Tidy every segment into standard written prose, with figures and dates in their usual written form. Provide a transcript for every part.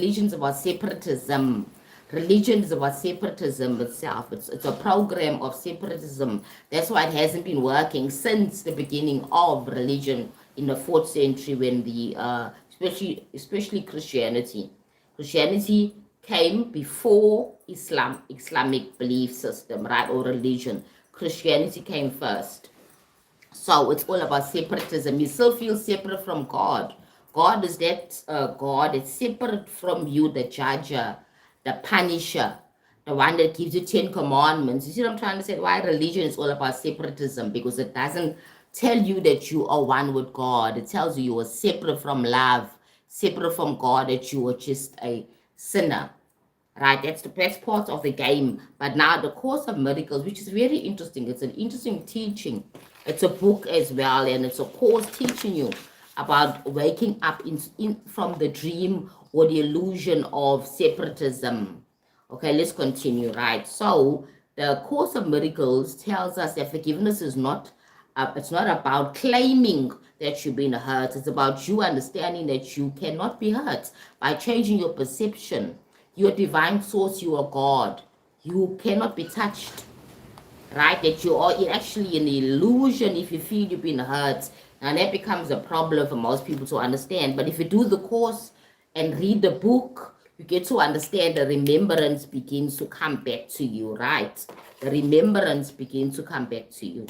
Religion is about separatism. Religion is about separatism itself. It's a program of separatism. That's why it hasn't been working since the beginning of religion in the 4th century, when the especially Christianity came before Islamic belief system, right, or religion. Christianity came first. So it's all about separatism. You still feel separate from God. God is that God. It's separate from you, the judger, the punisher, the one that gives you 10 commandments. You see what I'm trying to say? Why religion is all about separatism? Because it doesn't tell you that you are one with God. It tells you you are separate from love, separate from God, that you are just a sinner. Right, that's the best part of the game. But now the Course of Miracles, which is very interesting, it's an interesting teaching. It's a book as well, and it's a course teaching you about waking up from the dream or the illusion of separatism. Okay, let's continue, right? So the Course of Miracles tells us that forgiveness is not, it's not about claiming that you've been hurt. It's about you understanding that you cannot be hurt by changing your perception. Your divine source, you are God. You cannot be touched, right? That you are actually an illusion if you feel you've been hurt. And that becomes a problem for most people to understand. But if you do the course and read the book, you get to understand the remembrance begins to come back to you, right? The remembrance begins to come back to you.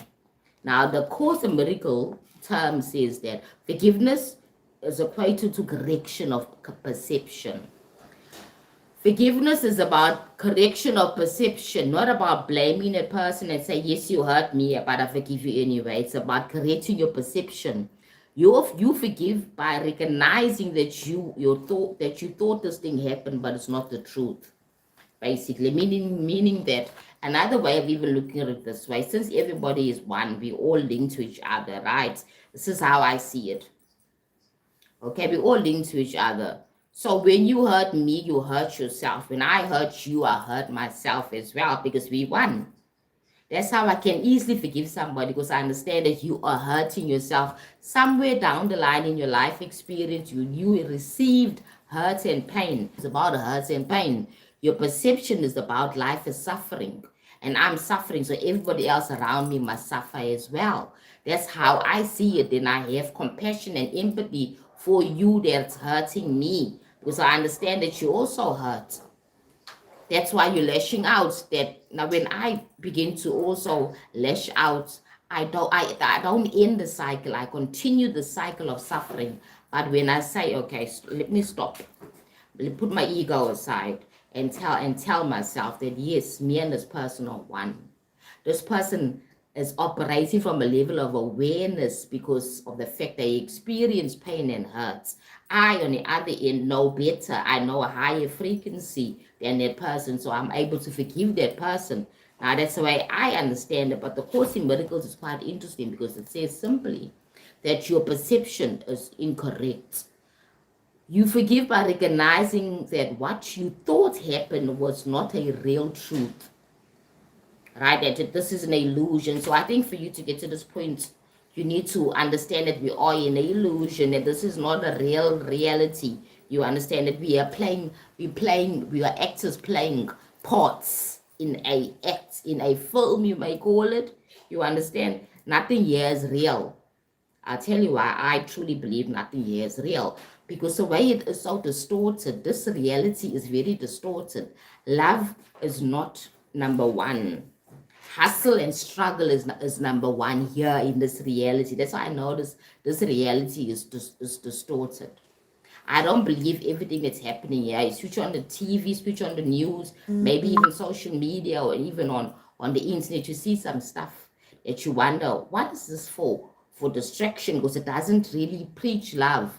Now, the Course of Miracle term says that forgiveness is equated to correction of perception. Forgiveness is about correction of perception, not about blaming a person and say, yes, you hurt me, but I forgive you anyway. It's about correcting your perception. You forgive by recognizing that you thought this thing happened, but it's not the truth. Basically, meaning that another way of even looking at it this way, since everybody is one, we all link to each other, right? This is how I see it. Okay, we all link to each other. So when you hurt me, you hurt yourself. When I hurt you, I hurt myself as well, because we won. That's how I can easily forgive somebody, because I understand that you are hurting yourself. Somewhere down the line in your life experience, you received hurt and pain. It's about hurt and pain. Your perception is about life is suffering. And I'm suffering, so everybody else around me must suffer as well. That's how I see it. Then I have compassion and empathy for you that's hurting me, because I understand that you also hurt. That's why you're lashing out. That now when I begin to also lash out, I don't end the cycle. I continue the cycle of suffering. But when I say, okay, let me stop, put my ego aside and tell myself that yes, me and this person are one. This person is operating from a level of awareness because of the fact they experience pain and hurts. I, on the other end, know better. I know a higher frequency than that person, so I'm able to forgive that person. Now, that's the way I understand it. But the Course in Miracles is quite interesting, because it says simply that your perception is incorrect. You forgive by recognizing that what you thought happened was not a real truth. Right, that this is an illusion. So I think for you to get to this point, you need to understand that we are in an illusion, that this is not a real reality. You understand that we are actors playing parts in a film, you may call it. You understand? Nothing here is real. I'll tell you why I truly believe nothing here is real. Because the way it is so distorted, this reality is very distorted. Love is not number one. Hustle and struggle is number one here in this reality. That's why I know this reality is distorted. I don't believe everything that's happening here. You switch on the TV, switch on the news, maybe even social media, or even on the internet, you see some stuff that you wonder, what is this for? For distraction, because it doesn't really preach love.